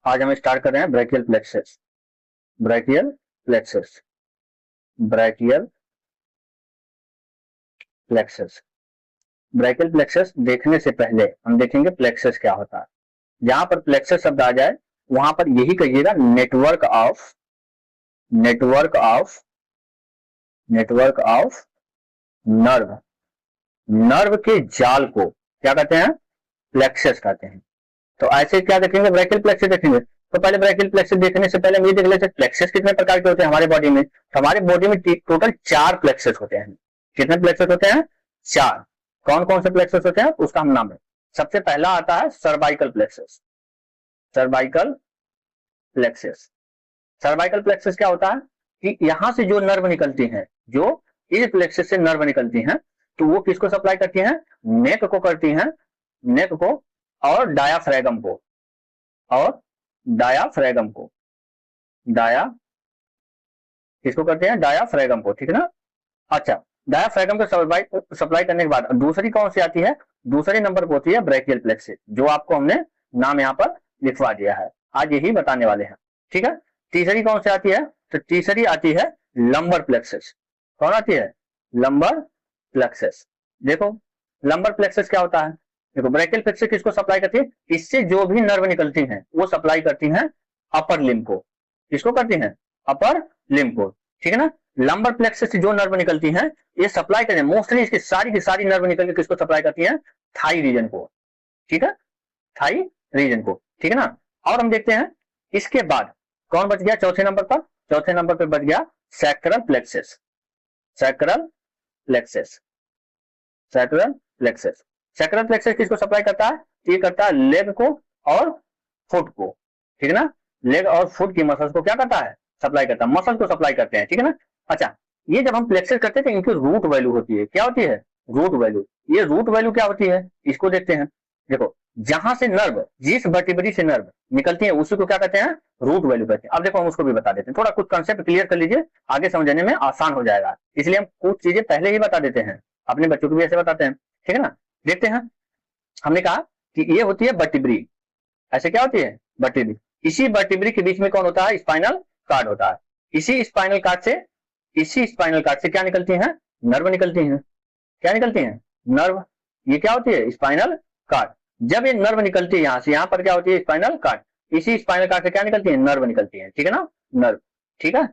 आज हम स्टार्ट कर रहे हैं brachial plexus. Brachial plexus, brachial plexus. Brachial plexus देखने से पहले हम देखेंगे प्लेक्सस क्या होता है। जहां पर प्लेक्सस शब्द आ जाए वहां पर यही कहिएगा network of, network of, network of nerve. Nerve के जाल को क्या कहते हैं? प्लेक्सस कहते हैं। तो ऐसे क्या देखेंगे? ब्रैकियल प्लेक्सस देखेंगे। तो पहले ब्रैकियल प्लेक्सस देखने से पहले हम ये देख लेते हैं प्लेक्सस कितने प्रकार के होते हैं हमारे बॉडी में। तो हमारे बॉडी में टोटल 4 प्लेक्सस होते हैं। कितने प्लेक्सस होते हैं? 4। कौन कौन से प्लेक्सस होते हैं उसका हम नाम है। सबसे पहला आता है cervical plexus. Cervical plexus. Cervical plexus क्या होता है कि यहां से जो नर्व निकलती हैं, जो इस प्लेक्सस से नर्व निकलती हैं, तो वो किसको सप्लाई करती हैं? नेक को करती हैं, नेक को और डायाफ्रैगम को, और डायाफ्रैगम को, डाया किसको करते हैं? डायाफ्रैगम को, ठीक है ना। अच्छा, डायाफ्रैगम को सप्लाई करने के बाद दूसरी कौन सी आती है? दूसरे नंबर पर होती है ब्रैकियल प्लेक्सस, जो आपको हमने नाम यहां पर लिखवा दिया है। आज यही बताने वाले हैं, ठीक है। तीसरी कौन सी आती है? तो तीसरी आती है लंबर प्लेक्सस। कौन आती है? Lumbar plexus. देखो लंबर प्लेक्सस क्या होता है। देखो ब्रैकियल प्लेक्सस किसको सप्लाई करती है? इससे जो भी नर्व निकलती हैं वो सप्लाई करती हैं अपर लिम्ब को। किसको करती हैं? अपर लिम्ब को, ठीक है ना। लंबर प्लेक्सस से जो नर्व निकलती हैं ये सप्लाई करते हैं, मोस्टली इसकी सारी की सारी नर्व निकल के किसको सप्लाई करती हैं? थाई रीजन को, ठीक है, थाई रीजन को, ठीक है ना। और हम देखते हैं इसके बाद कौन बच गया चौथे नंबर पर? चौथे नंबर पर बच गया sacral plexus. Sacral plexus, sacral plexus. Sacral plexus किसको सप्लाई करता है? ये करता है लेग को और फुट को, ठीक है ना। लेग और फुट की मसल्स को क्या करता है? सप्लाई करता है, मसल को सप्लाई करते हैं, ठीक है ना। अच्छा, ये जब हम प्लेक्सस करते हैं तो इनकी रूट वैल्यू होती है। क्या होती है? Root value. ये रूट वैल्यू क्या होती है इसको देखते हैं। देखो जहां से नर्व, जिस वर्टिब्री से नर्व निकलती है उसी को क्या कहते हैं? रूट वैल्यू कहते हैं। अब देखो हम उसको भी बता देते हैं, थोड़ा कुछ कंसेप्ट क्लियर कर लीजिए, आगे समझने में आसान हो जाएगा। इसलिए हम कुछ चीजें पहले ही बता देते हैं, अपने बच्चों को भी ऐसे बताते हैं, ठीक है ना। देखते हैं, हमने कहा कि ये होती है वर्टिब्री। ऐसे क्या होती है? वर्टिब्री। इसी वर्टिब्री के बीच में कौन होता है? स्पाइनल कार्ड होता है। इसी स्पाइनल कार्ड से, इसी स्पाइनल कार्ड से क्या निकलती हैं? नर्व निकलती हैं। क्या निकलती हैं? नर्व। ये क्या होती है? Spinal cord. जब ये नर्व निकलती है यहां से, यहां पर क्या होती है? Spinal cord. इसी स्पाइनल कार्ड से क्या निकलती है? नर्व निकलती है, ठीक है ना, नर्व, ठीक है।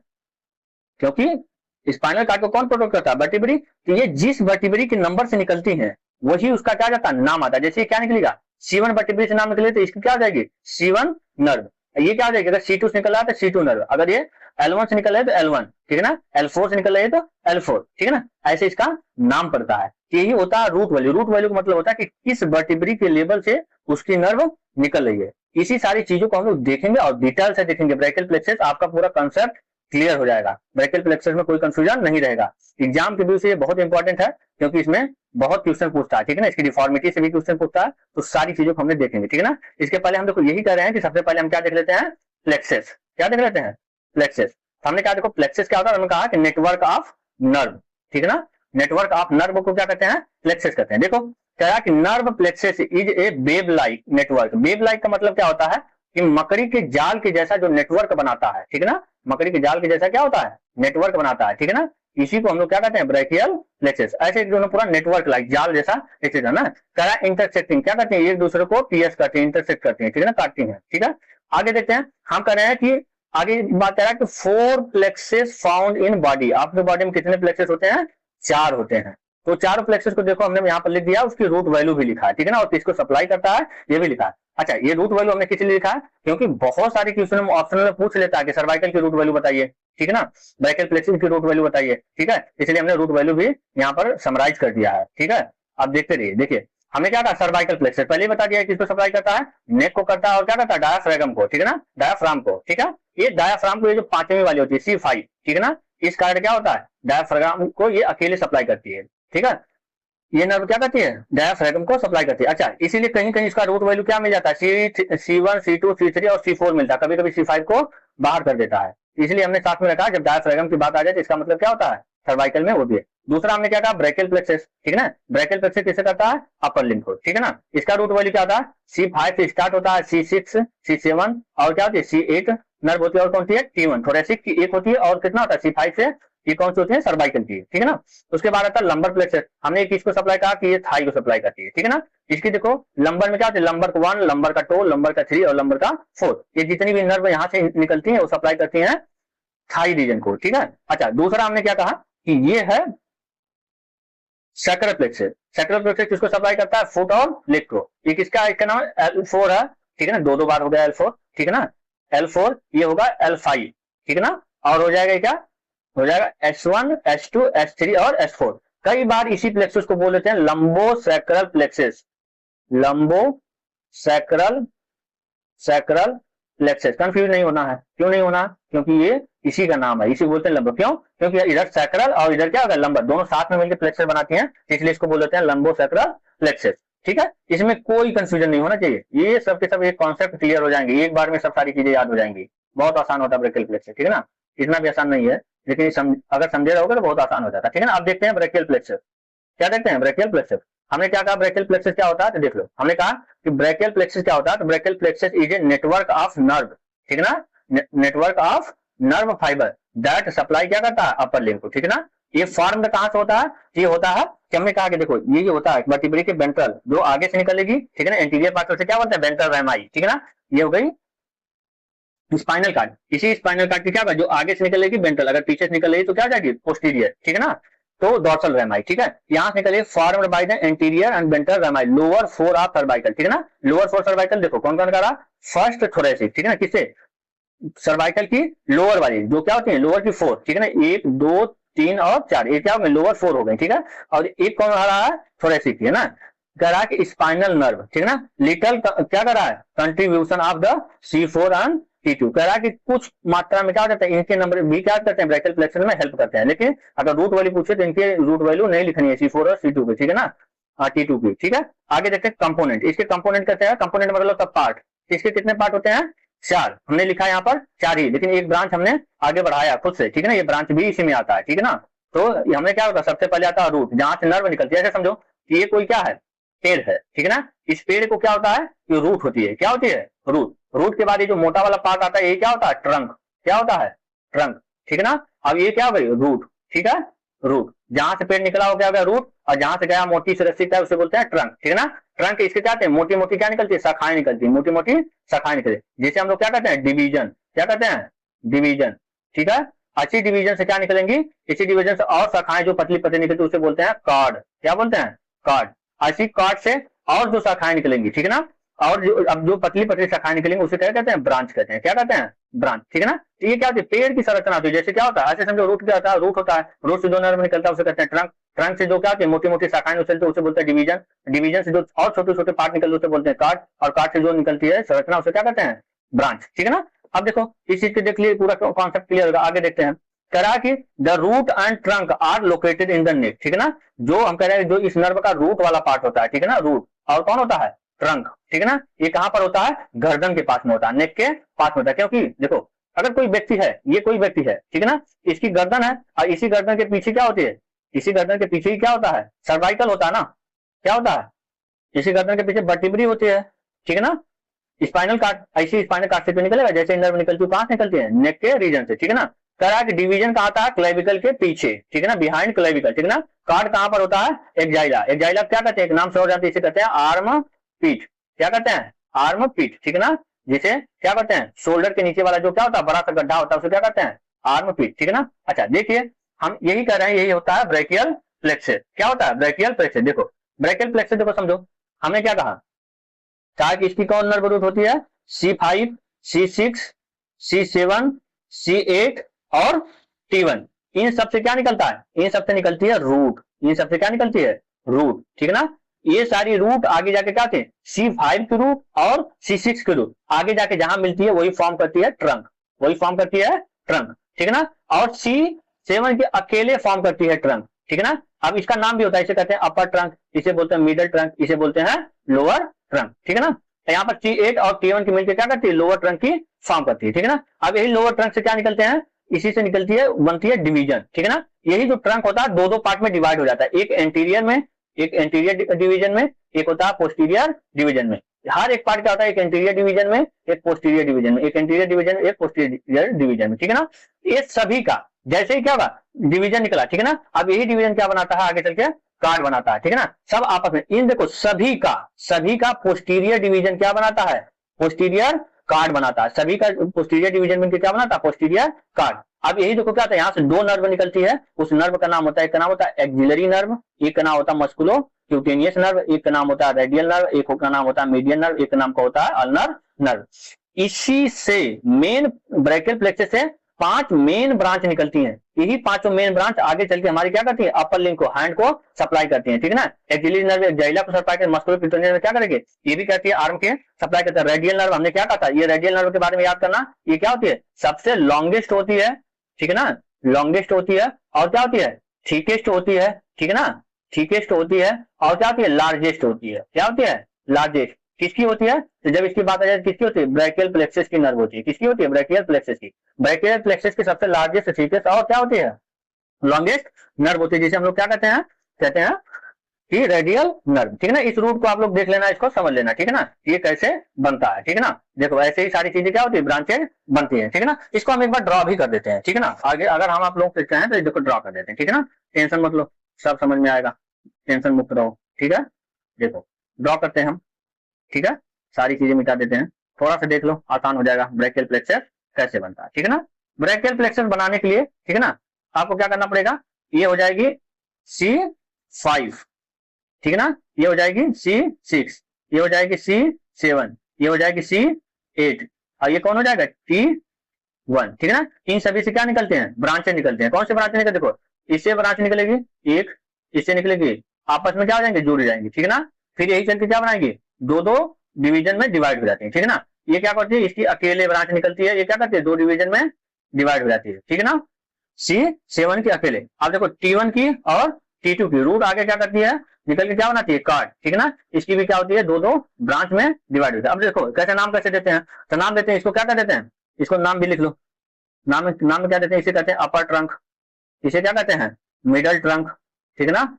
क्योंकि स्पाइनल कार्ड को कौन प्रोटेक्ट करता है? वर्टिब्री। तो ये जिस वर्टिब्री के नंबर से निकलती है वही उसका क्या जाता है? नाम आता है। जैसे क्या निकलेगा? C1 वर्टिब्री से नाम निकले तो इसकी क्या आ जाएगी? C1 nerve. ये क्या आ जाएगी? अगर C2 से निकल रहा है तो C2 नर्व, अगर ये L1 से निकल रहा है तो L1, ठीक है ना, L4 से निकल रहा है तो L4, ठीक है ना। ऐसे इसका नाम पड़ता है। यही होता है रूट वैल्यू। रूट वैल्यू का मतलब होता है कि किस वर्टिब्री के लेवल से उसकी नर्व निकल रही है। इसी सारी चीजों को हम लोग देखेंगे और डिटेल से देखेंगे। ब्रैकियल प्लेक्सस आपका पूरा कंसेप्ट क्लियर हो जाएगा। ब्रैकियल प्लेक्सस में कोई कंफ्यूजन नहीं रहेगा। एग्जाम के व्यू से ये बहुत इंपॉर्टेंट है क्योंकि इसमें बहुत क्वेश्चन पूछता है, ठीक है ना। इसकी डिफॉर्मिटी से भी क्वेश्चन पूछता है, तो सारी चीजों को हमने देखेंगे, ठीक है ना। इसके पहले हम देखो यही कह रहे हैं कि सबसे पहले हम क्या देख लेते हैं? प्लेक्सस। क्या देख लेते हैं? प्लेक्सस। हमने क्या देखो प्लेक्सस क्या होता है? हमने कहा कि नेटवर्क ऑफ नर्व, ठीक है ना। नेटवर्क ऑफ नर्व को क्या कहते हैं? प्लेक्सस कहते हैं। देखो क्या कि nerve plexus is a web like network. Web like का मतलब क्या होता है कि मकड़ी के जाल के जैसा जो नेटवर्क बनाता है, ठीक है ना। मकड़ी के जाल के जैसा क्या होता है? नेटवर्क बनाता है, ठीक है ना। इसी को हम लोग क्या कहते हैं? Brachial plexus. ऐसे जो पूरा नेटवर्क लाइक जाल जैसा प्लेक्सस है ना। कह इंटरसेक्टिंग, क्या करते हैं? एक दूसरे को पीएस करते हैं, इंटरसेक्ट करते हैं, ठीक है ना, काटती हैं, ठीक है। आगे देखते हैं, हम कह रहे हैं कि आगे बात कर रहा है कि 4 प्लेक्सस फाउंड इन बॉडी। आपके बॉडी में कितने प्लेक्सस होते हैं? 4 होते हैं। तो 4 प्लेक्सस को देखो हमने यहाँ पर लिख दिया, उसकी रूट वैल्यू भी लिखा है, ठीक है ना, और किसको सप्लाई करता है ये भी लिखा है। अच्छा, ये रूट वैल्यू हमने किस लिए लिखा है? क्योंकि बहुत सारे क्वेश्चन ऑप्शन में पूछ लेता है कि सर्वाइकल की रूट वैल्यू बताइए, ठीक है ना, ब्रैकियल प्लेक्सस की रूट वैल्यू बताइए, ठीक है। इसलिए हमने रूट वैल्यू भी यहाँ पर समराइज कर दिया है, ठीक है। अब देखते रहिए। देखिए हमें क्या कहा? सर्वाइकल प्लेक्सस पहले ही बता दिया है किसको सप्लाई करता है? नेक को करता है, और क्या करता है? डायाफ्रैगम को, ठीक है ना, डायाफ्राम को, ठीक है। ये डायाफ्राम को, ये जो पांचवी वाली होती है C5, ठीक है ना, इस कारण क्या होता है? डायाफ्राम को ये अकेले सप्लाई करती है, ठीक है। ये नर्व क्या करती है? डायाफ्रैगम को सप्लाई करती है। अच्छा, इसीलिए कहीं कहीं इसका रूट वैल्यू क्या मिल जाता है? C1, C2, C3 और C4 मिलता है। कभी कभी C5 को बाहर कर देता है। इसलिए हमने साथ में रखा जब डायाफ्रैगम की बात आ जाए तो इसका मतलब क्या होता है? सर्वाइकल में वो भी है। दूसरा हमने क्या कहा, ब्रैकियल प्लेक्सस, ठीक है ना। ब्रैकियल प्लेक्सस किसे करता है, अपर लिम्फ को, ठीक है ना। इसका रूट वैल्यू क्या होता है, C5 से स्टार्ट होता है, C6, C7 और क्या होती है C8 नर्व होती है, और कौन सी है T1 थोरेसिक की एक होती है, और कितना होता है C5 से, ये कौन सी होती है सर्वाइकल की, ठीक है ना। उसके बाद आता है लंबर प्लेक्सस, हमने किसको सप्लाई कहा कि ये थाई को सप्लाई करती है, ठीक है ना। इसकी देखो लंबर में क्या होती है, लंबर का 1, लंबर का 2, लंबर का 3 और लंबर का 4, ये जितनी भी नर्व यहाँ से निकलती है वो सप्लाई करती है थाई रीजन को, ठीक है। अच्छा दूसरा हमने क्या कहा कि ये है सैक्रल प्लेक्सस। सैक्रल प्लेक्सस किसको सप्लाई करता है, फुट और लेग को। ये किसका, इसका नाम L4 है, ठीक है ना, दो बार हो गया L4, ठीक है ना। L4 ये होगा L5, ठीक है ना। और हो जाएगा क्या, हो जाएगा S1, S2, S3 और S4। कई बार इसी प्लेक्सस को बोल देते हैं लंबो सैक्रल प्लेक्सस, लंबो सैक्रल सैक्रल प्लेक्सस। कंफ्यूज नहीं होना है, क्यों नहीं होना, क्योंकि ये इसी का नाम है, इसी बोलते हैं लंबो। क्यों, क्योंकि इधर सैक्रल और इधर क्या होगा लंबर, दोनों साथ में मिलकर प्लेक्सस बनाती हैं, इसलिए इसको बोल देते हैं लंबो सैक्रल प्लेक्सस, ठीक है। इसमें कोई कंफ्यूजन नहीं होना चाहिए, ये सब के सब एक कॉन्सेप्ट क्लियर हो जाएंगे, एक बार में सब सारी चीजें याद हो जाएंगी। बहुत आसान होता है ब्रैकियल प्लेक्सस, ठीक है ना। इतना भी आसान नहीं है, लेकिन अगर समझे रहोगे तो बहुत आसान हो जाता है, ठीक है ना। अब देखते हैं ब्रैकियल प्लेक्सस, क्या देखते हैं ब्रैकियल प्लेक्सस। हमने क्या कहा ब्रैकियल प्लेक्सस क्या होता है, तो देख लो हमने कहा कि ब्रैकियल प्लेक्सस क्या होता है, तो brachial plexus is a network of nerve, ठीक है ना, network of nerve fibre that supply क्या करता है अपर लिम्फ को, ठीक है ना। ये फॉर्म कहां से होता है, ये होता है कि हमने कहा कि देखो ये होता है वर्टिब्रे के वेंट्रल जो आगे से निकलेगी, ठीक है ना, एंटीरियर पार्ट से क्या बोलते हैं वेंट्रल रैमाई, ठीक है ना। ये हो गई स्पाइनल कार्ड, इसी स्पाइनल कार्ड की क्या होगा जो आगे से निकलेगी वेंट्रल, अगर पीछे से निकल रही तो क्या हो जाएगी पोस्टीरियर, ठीक है ना। तो डॉर्सल रैमाई, ठीक है, यहां से निकले formed by the anterior and ventral rami lower 4 of cervical, ठीक है ना। लोअर 4 सर्वाइकल देखो कौन कौन करा, फर्स्ट थोरेसिक, ठीक है ना, किससे सर्वाइकल की लोअर वाली जो क्या होती है लोअर की 4, ठीक है ना, 1 2 3 और 4, ये क्या हो गए लोअर 4 हो गए, ठीक है। और एक कौन आ रहा है थोरेसिक, है ना, करा कि स्पाइनल नर्व, ठीक है ना, लिटल क्या कर रहा है contribution of the C4 and T2, कह रहा है कि कुछ मात्रा में क्या हो जाता है इनके नंबर भी क्या करते हैं ब्रैकियल प्लेक्सस में हेल्प करते हैं, लेकिन अगर रूट वैल्यू पूछे तो इनके रूट वैल्यू नहीं लिखनी है C4 और C2 की, ठीक है ना, T2 की, ठीक है। आगे देखते हैं कंपोनेंट, इसके कंपोनेंट कहते हैं, कंपोनेंट मतलब सब पार्ट, इसके कितने पार्ट होते हैं 4, हमने लिखा है यहाँ पर 4 ही, लेकिन एक ब्रांच हमने आगे बढ़ाया खुद से, ठीक है ना, ये ब्रांच भी इसी में आता है, ठीक है ना। तो हमने क्या होता है सबसे पहले आता है रूट, जहां से नर्व निकलती है, ऐसे समझो कि ये कोई क्या है पेड़ है, ठीक है ना, इस पेड़ को क्या होता है ये रूट होती है, क्या होती है रूट। रूट के बाद ये जो मोटा वाला पार्ट आता है ये क्या होता है ट्रंक, क्या होता है ट्रंक, ठीक है ना। अब ये क्या हो गई रूट, ठीक है, रूट जहां से पेड़ निकला हो क्या हो गया रूट, और जहां से गया मोटी से रस्सी उसे बोलते हैं ट्रंक, ठीक है ना। ट्रंक इसके क्या मोटी मोटी क्या निकलती है शाखाएं निकलती है, मोटी मोटी शाखाएं निकलती है, जिसे हम लोग क्या कहते हैं डिवीजन, क्या कहते हैं डिवीजन, ठीक है। अच्छी डिवीजन से क्या निकलेंगी, इसी डिवीजन से और शाखाएं जो पतली पतली निकलती है उसे बोलते हैं कार्ड, क्या बोलते हैं कार्ड। ऐसी कार्ड से और जो शाखाएं निकलेंगी, ठीक है ना, और जो अब जो पतली पतली शाखाएं निकलेंगी उसे क्या कहते हैं ब्रांच कहते हैं, क्या कहते हैं ब्रांच, ठीक है ना। तो ये क्या होती है पेड़ की संरचना होती है, जैसे क्या होता है ऐसे समझो रूट क्या होता है, रूट होता है, रूट से जो नर्व निकलता है उसे कहते हैं ट्रंक, ट्रंक से जो क्या होती है मोटी मोटी शाखाएं निकलती है उसे बोलते हैं डिवीजन, डिवीजन से जो और छोटे छोटे पार्ट निकलते हैं उसे बोलते हैं कार्ड, और कार्ड से जो निकलती है संरचना उसे क्या कहते हैं ब्रांच, ठीक है ना। अब देखो इस चीज को देख लिए पूरा कॉन्सेप्ट क्लियर होगा, आगे देखते हैं। कह रहा कि the root and trunk are located in the neck, ठीक है ना, जो हम कह रहे हैं जो इस नर्व का रूट वाला पार्ट होता है, ठीक है ना, रूट, और कौन होता है ट्रंक, ठीक है ना, ये कहां पर होता है गर्दन के पास में होता है, नेक के पास में होता है। क्योंकि देखो अगर कोई व्यक्ति है, ये कोई व्यक्ति है, ठीक है ना, इसकी गर्दन है और इसी गर्दन के पीछे क्या होती है, इसी गर्दन के पीछे ही क्या होता है सर्वाइकल होता है ना, क्या होता है इसी गर्दन के पीछे वर्टिब्री होती है, ठीक है ना, स्पाइनल कार्ड, ऐसी स्पाइनल कार्ड से तो निकलेगा जैसे नर्व निकलती है कहां से निकलती है नेक के रीजन से, ठीक है ना। कह रहा है कि डिवीजन कहा था क्लेविकल के पीछे, ठीक है ना, बिहाइंड क्लेविकल, ठीक है ना। कार्ड कहां पर होता है एक्जाइला, एक्जाइला क्या कहते हैं एक नाम से हो जाते हैं, इसे कहते हैं आर्म पीठ, क्या कहते हैं आर्म पीठ, ठीक है ना, जिसे क्या कहते हैं शोल्डर के नीचे वाला जो क्या होता है बड़ा सा गड्ढा होता है उसे क्या कहते हैं आर्म पीठ, ठीक है ना। अच्छा देखिए हम यही कर रहे हैं, यही होता है ब्रैकियल प्लेक्सस, क्या होता है ब्रैकियल प्लेक्सस। देखो ब्रैकियल प्लेक्सस देखो समझो हमने क्या कहा कि इसकी कौन नर्व रूट होती है C5, C6, C7, C8 और T1, इन सब से क्या निकलता है, इन सब से निकलती है रूट, इन सब से क्या निकलती है रूट, ठीक है ना। ये सारी रूट आगे जाके क्या थे C5 की रूट और C6 की रूट आगे जाके जहां मिलती है वही फॉर्म करती है ट्रंक, वही फॉर्म करती है ट्रंक, ठीक है ना। और C7 के अकेले फॉर्म करती है ट्रंक, ठीक है ना। अब इसका नाम भी होता है, इसे कहते हैं अपर ट्रंक, इसे बोलते हैं मिडल ट्रंक, इसे बोलते हैं लोअर ट्रंक, ठीक है ना। यहाँ पर C8 और T1 की मिलकर क्या करती है लोअर ट्रंक की फॉर्म करती है, ठीक है ना। अब यही लोअर ट्रंक से क्या निकलते हैं इसी से निकलती है, बनती है डिवीजन, ठीक है ना। यही जो ट्रंक होता है दो दो पार्ट में डिवाइड हो जाता है, एक एंटीरियर में, एक एंटीरियर डिवीजन में, एक होता है पोस्टीरियर डिवीजन में। हर एक पार्ट क्या होता है, एक एंटीरियर डिवीजन में, एक पोस्टीरियर डिवीजन में, एक एंटीरियर डिवीजन में, एक पोस्टीरियर डिवीजन में, ठीक है ना। ये सभी का जैसे ही क्या होगा, डिवीजन निकला, ठीक है ना। अब यही डिवीजन क्या बनाता है आगे चल के, कार्ड बनाता है, ठीक है ना। सब आपस में इन देखो सभी का पोस्टीरियर डिवीजन क्या बनाता है, पोस्टीरियर कार्ड बनाता है। सभी का पोस्टीरियर डिवीजन में क्या बनाता है, पोस्टीरियर कार्ड। अब यही देखो क्या होता है, यहाँ से दो नर्व निकलती है, उस नर्व का नाम होता है, एक का नाम होता है एक्सिलरी नर्व, एक का नाम होता है मस्कुलो क्यूटेनियस नर्व, एक का नाम होता है रेडियल नर्व, एक का नाम होता है मीडियन नर्व, एक का नाम का होता है अल्नर नर्व। इसी से मेन ब्रैकियल प्लेक्सस से 5 मेन ब्रांच निकलती हैं। यही पांचों मेन ब्रांच आगे चल के हमारी क्या करती है, अपर लिंक को, हैंड को सप्लाई करती है, ठीक है ना। एक्सिलरी नर्व जाइला को सप्लाई करती है, मस्कुलर क्यूटेनियस में क्या करेंगे, ये भी करती है आर्म के सप्लाई करता है। रेडियल नर्व हमने क्या कहा था, ये रेडियल नर्व के बारे में याद करना, ये क्या होती है, सबसे लॉन्गेस्ट होती है, ठीक है ना, लॉन्गेस्ट होती है, और क्या होती है, थिकेस्ट होती है, ठीक है ना, थिकेस्ट होती है, और क्या होती है, लार्जेस्ट होती है। क्या होती है, लार्जेस्ट। किसकी होती है, तो जब इसकी बात आ जाए किसकी होती है, ब्रैकियल प्लेक्सस की नर्व होती है। किसकी होती है, ब्रैकियल प्लेक्सस की। ब्रैकियल प्लेक्सस की सबसे लार्जेस्ट, थिकेस्ट और क्या होती है, लॉन्गेस्ट नर्व होती है, जिसे हम लोग क्या कहते हैं कि रेडियल नर्व, ठीक है ना। इस रूट को आप लोग देख लेना, इसको समझ लेना, ठीक है ना, ये कैसे बनता है, ठीक है ना। देखो ऐसे ही सारी चीजें क्या होती है, ब्रांचेज बनती है, ठीक है ना। इसको हम एक बार ड्रॉ भी कर देते हैं, ठीक है ना। आगे अगर हम आप लोग सीखते हैं तो देखो ड्रॉ कर देते हैं, ठीक है ना। टेंशन मत लो, सब समझ में आएगा, टेंशन मुक्त रहो, ठीक है। देखो ड्रॉ करते हैं हम, ठीक है, सारी चीजें मिटा देते हैं, थोड़ा सा देख लो, आसान हो जाएगा ब्रैकियल प्लेक्सस कैसे बनता है, ठीक है ना। ब्रैकियल प्लेक्सस बनाने के लिए, ठीक है ना, आपको क्या करना पड़ेगा, ये हो जाएगी C5, ठीक है ना, ये हो जाएगी C6, ये हो जाएगी C7, ये हो जाएगी C8, और ये कौन हो जाएगा, T1, ठीक है ना। इन सभी से क्या निकलते हैं, ब्रांचें निकलते हैं। कौन से ब्रांचें निकलते, देखो इससे ब्रांच निकलेगी एक, इससे निकलेगी, आपस में क्या हो जाएंगे, जुड़ जाएंगे, ठीक है ना। फिर यही चल के क्या बनाएंगे, दो दो डिवीजन में डिवाइड हो जाती है, ठीक है ना। ये क्या करती है, इसकी अकेले ब्रांच निकलती है, ये क्या करती है, दो डिवीजन में डिवाइड हो जाती है, ठीक है ना। C7 की अकेले। अब देखो T1 की और T2 की रूट आगे क्या करती है, निकल के क्या बनाती है, कार्ड, ठीक है ना। इसकी भी क्या होती है, दो दो ब्रांच में डिवाइड होती है। अब देखो कैसे नाम कैसे देते हैं, तो नाम देते हैं, इसको क्या कर देते हैं, इसको नाम भी लिख लो, नाम में क्या देते हैं, इसे कहते हैं अपर ट्रंक, इसे क्या कहते हैं, मिडल ट्रंक, ठीक है ना,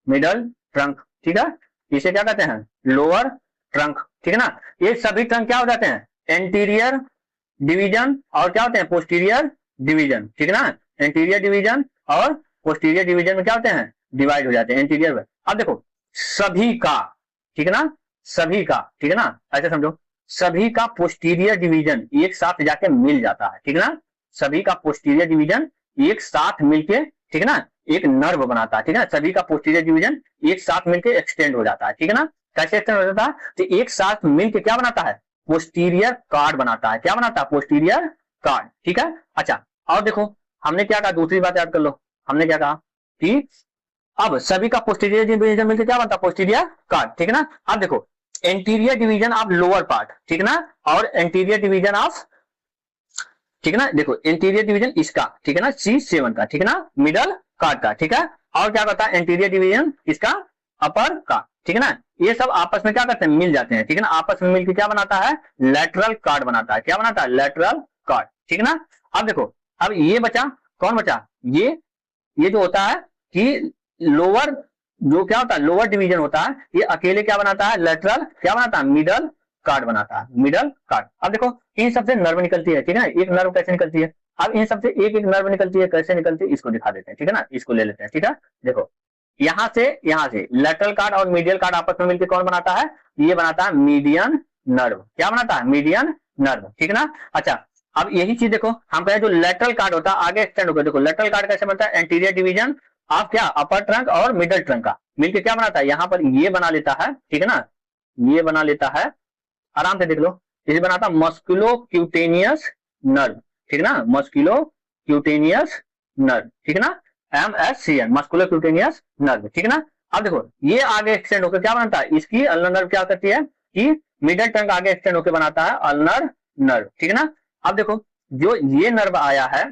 मिडल ट्रंक, ठीक है। इसे क्या कहते हैं, लोअर ट्रंक, ठीक है ना। ये सभी ट्रंक क्या हो जाते हैं, एंटीरियर डिवीजन और क्या होते हैं, पोस्टीरियर डिवीजन, ठीक है ना। एंटीरियर डिवीजन और पोस्टीरियर डिवीजन में क्या होते हैं, डिवाइड हो जाते हैं एंटीरियर में। अब देखो सभी का, ठीक है ना, सभी का, ठीक है ना, ऐसे समझो, सभी का पोस्टीरियर डिवीजन एक साथ जाके मिल जाता है, ठीक है ना। सभी का पोस्टीरियर डिवीजन एक साथ मिलके, ठीक है ना, एक नर्व बनाता है, ठीक है ना। सभी का पोस्टीरियर डिवीजन एक साथ मिलके एक्सटेंड हो जाता है, ठीक है ना। कैसे एक्सटेंड हो जाता है, तो एक साथ मिलके क्या बनाता है, पोस्टीरियर कार्ड बनाता है। क्या बनाता है, पोस्टीरियर कार्ड, ठीक है। अच्छा और देखो हमने क्या कहा, दूसरी बात याद कर लो, हमने क्या कहा कि अब सभी का पोस्टीरियर डिवीजन मिलकर क्या बनता है, पोस्टीरियर कार्ड, ठीक है ना। अब देखो anterior division of lower part, ठीक है ना, और एंटीरियर डिवीजन ऑफ, ठीक है ना, देखो एंटीरियर डिवीजन इसका, ठीक है ना, C7 का, ठीक है ना, मिडल कार्ड का, ठीक है। और क्या करता है एंटीरियर डिवीजन इसका अपर का, ठीक है ना। ये सब आपस में क्या करते हैं, मिल जाते हैं, ठीक है ना। आपस में मिलकर क्या बनाता है, लेटरल कार्ड बनाता है। क्या बनाता है, लेटरल कार्ड, ठीक है ना। अब देखो अब ये बचा, कौन बचा, ये जो होता है कि लोअर, जो क्या होता है लोअर डिवीजन होता है, ये अकेले क्या बनाता है, लेटरल क्या बनाता है, मिडल कार्ड बनाता है, मिडल कार्ड। अब देखो इन सबसे नर्व निकलती है, ठीक है ना। एक नर्व कैसे निकलती है, अब इन सबसे एक एक नर्व निकलती है, कैसे निकलती है इसको दिखा देते हैं, ठीक है ना। इसको ले लेते हैं, ठीक है। देखो यहां से लेटरल कार्ड और मीडियल कार्ड आपस में मिलकर कौन बनाता है, ये बनाता है मीडियन नर्व। क्या बनाता है, मीडियन नर्व, ठीक है ना। अच्छा अब यही चीज देखो, हम कहें जो लेटरल कार्ड होता है आगे एक्सटेंड होकर, देखो लेटरल कार्ड कैसे बनता है, एंटीरियर डिवीजन आप क्या, अपर ट्रंक और मिडल ट्रंक का मिलकर क्या बनाता है, यहां पर ये बना लेता है, ठीक है ना, ये बना लेता है, आराम से देख लो, इसे बनाता है मस्कुलो क्यूटेनियस नर्व, ठीक है ना, मस्कुलो क्यूटेनियस नर्व, ठीक है ना, MSCN, मस्कुलो क्यूटेनियस नर्व, ठीक है ना। अब देखो ये आगे एक्सटेंड होकर क्या बनता है, इसकी अल्नर नर्व क्या करती है कि मिडल ट्रंक आगे एक्सटेंड होकर बनाता है अल्नर नर्व, ठीक है ना। अब देखो जो ये नर्व आया है,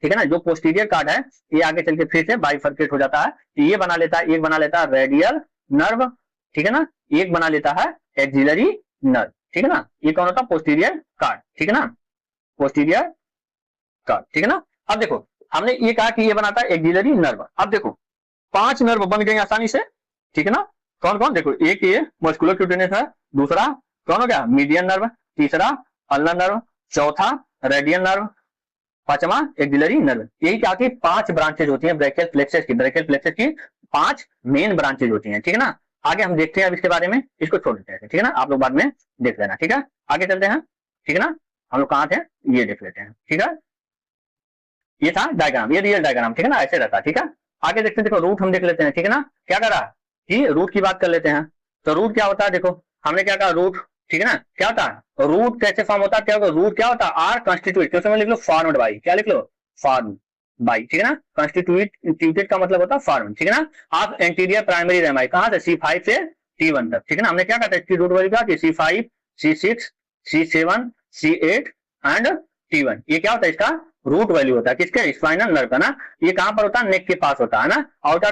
ठीक है ना, जो पोस्टीरियर कार्ड है ये आगे चल के फिर से बाइफर्केट हो जाता है, ये बना लेता है, एक बना लेता है रेडियल नर्व, ठीक है ना, एक बना लेता है एक्सिलरी नर्व, ठीक है ना। ये कौन होता है, पोस्टीरियर कार्ड, ठीक है ना, पोस्टीरियर कार्ड, ठीक है ना। अब देखो हमने ये कहा कि ये बनाता है एक्सिलरी नर्व। अब देखो 5 नर्व बन गए आसानी से, ठीक है ना। कौन कौन, देखो एक ये मस्कुलर क्यूटेनियस है, दूसरा कौन हो गया मीडियन नर्व, तीसरा अल्नर नर्व, चौथा रेडियल नर्व, पांचवा एक्सिलरी नर्व। यही क्या कि 5 ब्रांचेज होती हैं ब्रैकियल प्लेक्सस की। ब्रैकियल प्लेक्सस की 5 मेन ब्रांचेज होती हैं, ठीक है ना। आगे हम देखते हैं अब इसके बारे में, इसको छोड़ देते हैं, ठीक है ना, आप लोग बाद में देख लेना, ठीक है। आगे चलते हैं, ठीक है ना। हम लोग कहाँ थे, ये देख लेते हैं, ठीक है। ये था डायग्राम, ये रियल डायग्राम, ठीक है ना, ऐसे रहता है, ठीक है। आगे देखते हैं, देखो रूट हम देख लेते हैं, ठीक है ना। क्या करा कि रूट की बात कर लेते हैं। तो रूट क्या होता है, देखो हमने क्या कहा रूट, ठीक है ना। क्या होता है रूट, कैसे फॉर्म होता है, क्या होगा रूट क्या होता है आर कंस्टिट्यूट, क्यों लिख लो फॉर्म्ड बाई, क्या लिख लो फॉर्म बाई, ठीक है ना। कंस्टिट्यूटेड का मतलब होता है फॉर्म, ठीक है ना। आप एंटीरियर प्राइमरी रेमाई कहां से C5 से T1 तक, ठीक है ना। हमने क्या कहता है इसकी रूट वैल्यू क्या C5 C6 C7 C8 and T1, ये क्या होता है इसका रूट वैल्यू होता है, किसके स्पाइनल नर्व का ना। ये कहां पर होता है नेक के पास होता है ना, और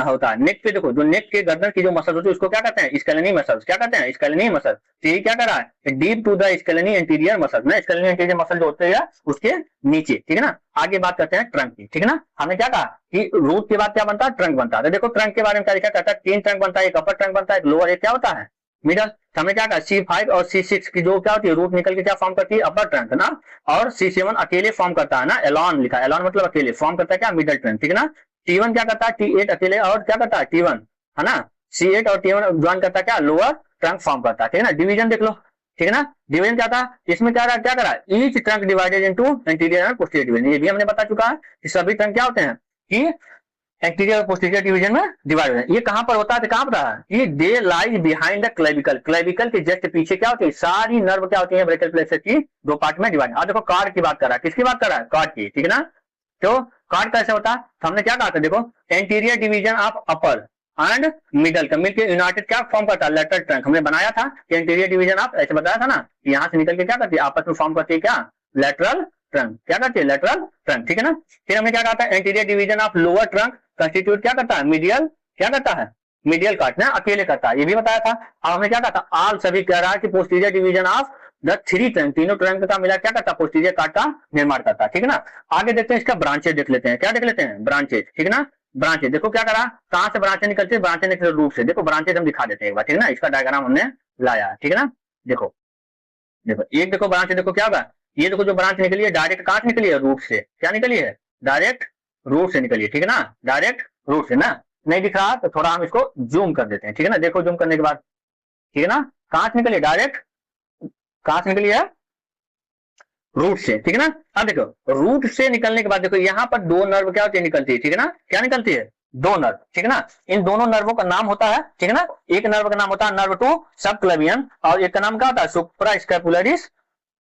होता है नेक पे। देखो जो नेक के गर्दन की जो मसल होती है उसको क्या कहते हैं स्केलेनी मसल्स, क्या कहते हैं स्केलेनी मसल। तो ये क्या कर रहा है deep to the scaleni anterior muscle ना, स्केलेनी एंटीरियर मसल जो होते हैं उसके नीचे, ठीक है ना। आगे बात करते हैं ट्रंक की, ठीक है ना। हमने क्या कहा कि रूट के बाद क्या बनता है ट्रंक बनता है। तो देखो ट्रंक के बारे में क्या लिखा कहता है 3 ट्रंक बनता है, एक अपर ट्रंक बनता है, एक लोअर, एक क्या होता है मिडल। हमने क्या कहा C5 और C6 की जो क्या होती है रूट निकल के क्या फॉर्म करती है अपर ट्रंक ना, और C7 अकेले फॉर्म करता है ना, एलॉन लिखा है, एलॉन मतलब अकेले फॉर्म करता है क्या मिडल ट्रंक, ठीक है ना। T1 क्या करता है T8 अकेले और क्या करता है T1, है ना। C8 और T1 ज्वाइन करता है क्या लोअर ट्रंक फॉर्म करता है, ठीक है ना। डिवीजन देख लो, ठीक है ना। डिवीजन क्या था इसमें, क्या करा each trunk divided into anterior and posterior division. ये भी हमने बता चुका है कि सभी ट्रंक क्या होते हैं कि एंटीरियर और पोस्टीरियर डिवीजन में डिवाइड होता है। ये कहां पर होता है, कहां पर है ये they lies behind the clavicle, clavicle के जस्ट पीछे क्या होती है सारी नर्व क्या होती है ब्रैकियल प्लेक्सस की 2 पार्ट में डिवाइड। अब देखो कार्ड की बात कर रहा है, किसकी बात कर रहा है कार्ड की, ठीक है ना। तो कार्ड कैसे होता है, तो हमने क्या कहा था देखो anterior division of upper and middle का मिलकर यूनाइटेड क्या फॉर्म करता है लेटरल ट्रंक। हमने बनाया था कि एंटीरियर डिवीजन ऑफ ऐसे बताया था ना कि यहां से निकल के क्या करती है आपस में फॉर्म करती है क्या लेटरल ट्रंक, क्या करती है लेटरल ट्रंक, ठीक है ना। फिर हमने क्या कहा था anterior division of lower trunk constitute क्या करता है मीडियल, क्या करता है मीडियल काट ना अकेले करता है, ये भी बताया था। अब हमने क्या कहा था ऑल सभी कह रहा है कि posterior division of the 3 trunk, तीनों ट्रंक का मिला क्या करता है पोस्टीरियर काट का निर्माण करता है, ठीक है ना। आगे देखते हैं इसका ब्रांचेज देख लेते हैं, क्या देख लेते हैं ब्रांचेज, ठीक है ना। ब्रांचेज देखो क्या करा कहां से ब्रांचेज निकलती है, ब्रांचेज निकलते रूट से। देखो ब्रांचेज हम दिखा देते हैं एक बार, ठीक है ना। इसका डायग्राम हमने लाया, ठीक है ना। देखो देखो एक देखो ब्रांच देखो क्या होगा, ये देखो जो ब्रांच निकली है डायरेक्ट कहां से निकली है रूट से, क्या निकली है डायरेक्ट रूट से निकली है, ठीक है ना। डायरेक्ट रूट से ना, नहीं दिख रहा तो थोड़ा हम इसको जूम कर देते हैं, ठीक है ना। देखो जूम करने के बाद, ठीक है ना, कहां से निकली है डायरेक्ट, कहां से निकली है रूट से, ठीक है ना। अब देखो रूट से निकलने के बाद देखो यहाँ पर 2 नर्व क्या होती है निकलती है, ठीक है ना। क्या निकलती है 2 नर्व, ठीक है ना। इन दोनों नर्वों का नाम होता है, ठीक है ना। एक नर्व का नाम होता है नर्व 2 सबक्लेवियन और एक का नाम क्या होता है सुप्रास्कैपुलरिस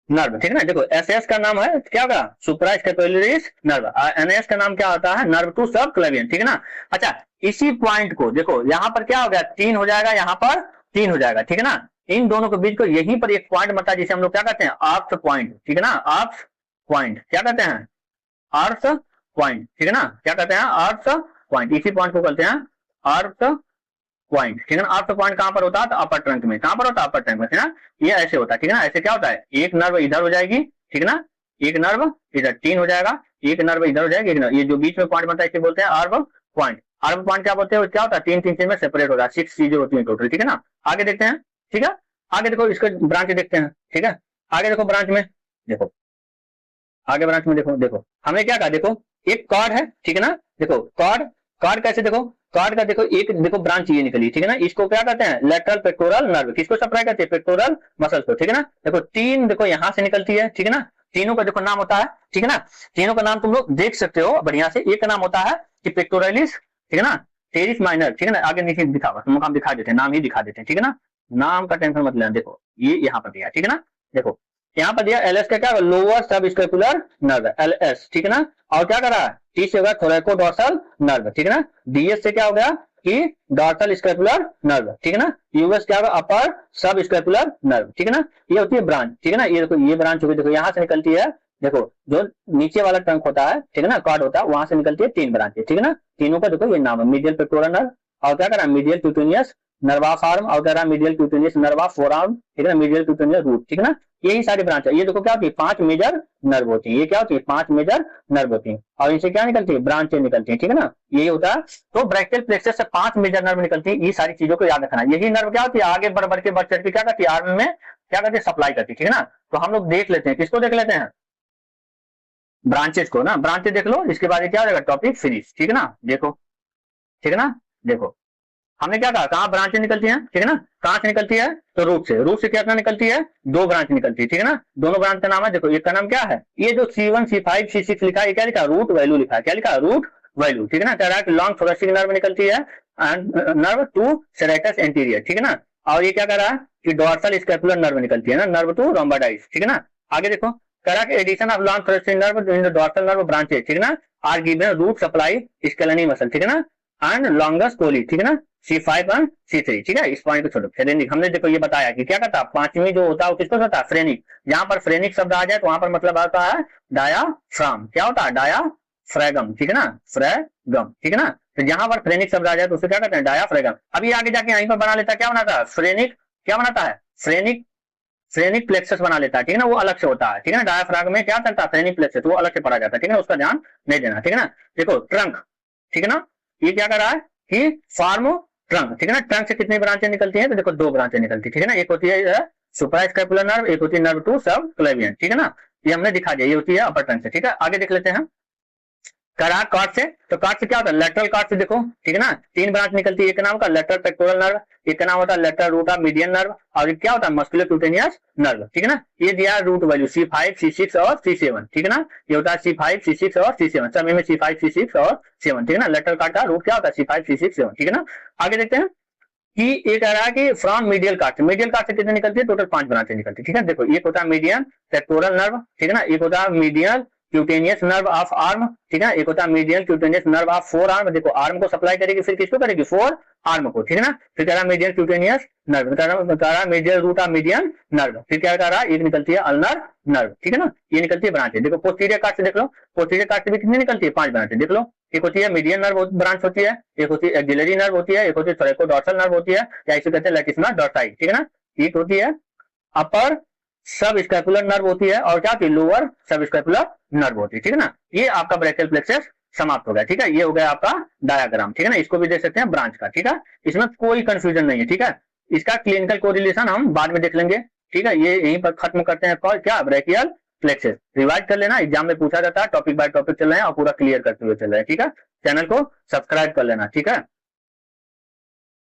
नर्व, ठीक है ना। देखो एसएस का नाम है क्या होगा सुप्रास्कैपुलरिस नर्व, एनएस का नाम क्या होता है नर्व 2 सबक्लेवियन, ठीक है ना। अच्छा इसी पॉइंट को देखो यहाँ पर क्या हो गया 3 हो जाएगा, यहाँ पर 3 हो जाएगा, ठीक है ना। इन दोनों के बीच को यहीं पर एक पॉइंट बनता है जिसे हम लोग क्या कहते हैं आर्थ पॉइंट, ठीक है ना। आर्थ पॉइंट क्या कहते हैं आर्थ पॉइंट, ठीक है ना। क्या कहते हैं आर्थ पॉइंट, इसी पॉइंट को कहते हैं आर्थ पॉइंट, ठीक है ना। आर्थ पॉइंट कहां पर होता है तो अपर ट्रंक में, कहां पर होता है अपर ट्रंक में, ठीक है ना। ये ऐसे होता है, ठीक है ना। ऐसे क्या होता है एक नर्व इधर हो जाएगी, ठीक है ना, एक नर्व इधर 3 हो जाएगा, एक नर्व इधर हो जाएगी, एक नर्व ये जो बीच में पॉइंट बनता है इसे बोलते हैं आर्व पॉइंट। आर्व पॉइंट क्या बोलते हैं क्या होता है 3 चीज में सेपरेट होता है, 6 चीजें होती है टोटल, ठीक है ना। आगे देखते हैं, ठीक है। आगे देखो इसका ब्रांच देखते हैं, ठीक है। आगे देखो ब्रांच में देखो, आगे ब्रांच में देखो, देखो हमने क्या कहा देखो एक कॉर्ड है, ठीक है ना। देखो कॉर्ड, कॉर्ड कैसे देखो कॉर्ड का देखो एक देखो ब्रांच ये निकली, ठीक है ना। इसको क्या कहते हैं लेटरल पेक्टोरल नर्व, किसको सप्लाई करते हैं पेक्टोरल मसल्स को, ठीक है ना। देखो 3 देखो यहां से निकलती है, ठीक है ना। तीनों का देखो नाम होता है, ठीक है ना। तीनों का नाम तुम लोग देख सकते हो बढ़िया से। एक का नाम होता है कि पेक्टोरलिस, ठीक है ना, टेरिस माइनर, ठीक है ना। आगे नीचे दिखा तुम लोग हम दिखा देते हैं, नाम ही दिखा देते हैं, ठीक है ना। नाम का टेंशन मत लेना, देखो ये यहाँ पर दिया, ठीक है ना। देखो यहाँ पर दिया एलएस का क्या लोअर सब स्कैपुलर नर्व एलएस, ठीक है ना। और क्या कर रहा है टी से होगा थोरैको डॉर्सल नर्व, ठीक है ना। डीएस से क्या हो गया कि डॉर्सल स्कैपुलर नर्व, ठीक है ना। यूएस क्या होगा अपर सब स्कैपुलर नर्व, ठीक है ना। ये होती है ब्रांच, ठीक है ना। ये देखो ये ब्रांच होगी, देखो यहाँ से निकलती है, देखो जो नीचे वाला ट्रंक होता है, ठीक है ना, कॉर्ड होता है, वहां से निकलती है 3 ब्रांचें, ठीक है ना। तीनों का देखो ये नाम है मीडियल पेक्टोरल नर्व और क्या कर रहा है medial cutaneous nerve of arm और कह रहा है medial cutaneous nerve of four arm, ठीक है ना, मीडियल क्यूटेनियस रूट, ठीक है ना, यही सारी ब्रांच है। ये देखो क्या होती है, 5 मेजर नर्व होती है, ये क्या होती है, 5 मेजर नर्व होती है और इनसे क्या निकलती है, ब्रांचें निकलती है, ठीक है ना, यही होता है। तो ब्रैकियल प्लेक्सस से 5 मेजर नर्व निकलती है, ये सारी चीजों को याद रखना। यही नर्व क्या होती है, आगे बढ़ के बढ़ चढ़ के क्या करती है, आर्म में क्या करती है, सप्लाई करती है, ठीक है ना। तो हम लोग देख लेते हैं, किसको देख लेते हैं, ब्रांचेस को ना, ब्रांचेस देख लो, इसके बाद क्या हो जाएगा, टॉपिक फिनिश, ठीक है ना, देखो, ठीक है ना, देखो हमने क्या कहा, कहाँ ब्रांचें निकलती हैं, ठीक है ना, कहाँ से निकलती है, तो रूट से क्या निकलती है, 2 ब्रांच निकलती है, ठीक है ना, दोनों ब्रांच का नाम है, देखो एक का नाम क्या है, ये जो C1 C5 C6 लिखा है, क्या लिखा है, रूट वैल्यू लिखा है, क्या लिखा है, रूट वैल्यू, ठीक है ना। कह रहा है कि लॉन्ग थोरेसिक नर्व निकलती है and nerve to serratus anterior, ठीक है ना, और ये क्या कह रहा है कि डॉर्सल स्कैपुलर नर्व निकलती है ना, नर्व टू रोम्बोइड्स, ठीक है ना। आगे देखो कह रहा है कि addition of long thoracic nerve in the dorsal nerve branches, ठीक है ना, are given root supply scaleni muscle, ठीक है ना, एंड लॉन्गेस्ट कोली, ठीक है ना, C5 और C3, ठीक है। इस पॉइंट को छोड़ो, फ्रेनिक हमने देखो ये बताया कि क्या करता है, पांचवी जो होता है वो किसको होता है, फ्रेनिक। जहां पर फ्रेनिक शब्द आ जाए तो वहां पर मतलब आता है डायाफ्राम, क्या होता है, डायाफ्रैगम, ठीक है ना, फ्रैगम, ठीक है ना। तो जहां पर फ्रेनिक शब्द आ जाए तो उसे क्या कहते हैं, डायाफ्रैगम। अभी आगे जाके यहीं पर बना लेता है, क्या बनाता है, फ्रेनिक, क्या बनाता है, फ्रेनिक, फ्रेनिक प्लेक्सस बना लेता है, ठीक है ना, वो अलग से होता है, ठीक है ना। डायाफ्राम में क्या करता है, फ्रेनिक प्लेक्सस, वो अलग से पढ़ा जाता है, ठीक है ना, उसका ध्यान नहीं देना, ठीक है ना। देखो ट्रंक, ठीक है ना, ये क्या कर रहा है कि फॉर्म ट्रंक, ठीक है ना, ट्रंक से कितनी ब्रांचें निकलती हैं, तो देखो 2 ब्रांचें निकलती है, ठीक है ना, एक होती है सुप्रास्कैपुलर नर्व, एक होती है नर्व टू सब क्लेवियन, ठीक है ना, ये हमने दिखा दिया, ये होती है अपर ट्रंक से, ठीक है। आगे देख लेते हैं करा कार्ड से, तो कार्ड से क्या होता है, लेटरल कार्ड से देखो, ठीक है ना, 3 ब्रांच निकलती है, एक नाम का लेटरल पेक्टोरल नर्व, एक नाम होता है लेटरल रूटा मीडियन नर्व, और एक क्या होता है मस्कुलर क्यूटेनियस नर्व, ठीक है ना। ये दिया रूट वैल्यू C5 C6 और C7, ठीक है ना, ये होता है C5 C6 और C7, सब में C5 C6 और 7, ठीक है ना। लेटरल कार्ड का रूट क्या होता है, C5 C6 7, ठीक है ना। आगे देखते हैं कि ये कह रहा है कि फ्रॉम मीडियल कार्ड से कितने निकलती है, टोटल 5 ब्रांचें निकलती है, ठीक है। देखो एक होता है मीडियन पेक्टोरल नर्व, ठीक है ना, एक होता है medial cutaneous nerve of arm, ठीक है, एक होता है medial cutaneous nerve of four arm, देखो आर्म को सप्लाई करेगी, फिर किसको करेगी, फोर आर्म को, ठीक है ना। फिर कह रहा मीडियल क्यूटेनियस नर्व, कह रहा medial root of median nerve, फिर क्या कह रहा है, एक निकलती है अल्नर नर्व, ठीक है ना, ये निकलती है ब्रांच। देखो पोस्टीरियर कार्ड से देख लो, पोस्टीरियर कार्ड से भी कितनी निकलती है, 5 ब्रांचें, देख लो, एक होती है मीडियन नर्व ब्रांच होती है, एक होती है एक्सिलरी नर्व होती है, एक होती है थोरैकोडॉर्सल नर्व होती है, या इसे कहते हैं लैटिस्मा डॉर्साई, ठीक है ना। एक होती है अपर सब स्कैपुलर नर्व होती है, और क्या होती है, लोअर सब स्कैपुलर नर्व होती है, ठीक है ना। ये आपका ब्रैकियल प्लेक्सस समाप्त हो गया, ठीक है, ये हो गया आपका डायग्राम, ठीक है ना। इसको भी देख सकते हैं ब्रांच का, ठीक है, इसमें कोई कंफ्यूजन नहीं है, ठीक है। इसका क्लिनिकल कोरिलेशन हम बाद में देख लेंगे, ठीक है। ये यहीं पर खत्म करते हैं कॉल, क्या ब्रैकियल प्लेक्सस रिवाइज कर लेना, एग्जाम में पूछा जाता है, टॉपिक बाय टॉपिक चल रहे हैं और पूरा क्लियर करते हुए चल रहे हैं, ठीक है। चैनल को सब्सक्राइब कर लेना, ठीक है,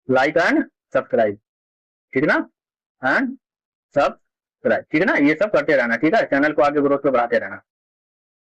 लाइक एंड सब्सक्राइब, ठीक है ना, एंड सब्सक्राइब, ठीक है ना, ये सब करते रहना, ठीक है, चैनल को आगे ग्रोथ पे बढ़ाते रहना।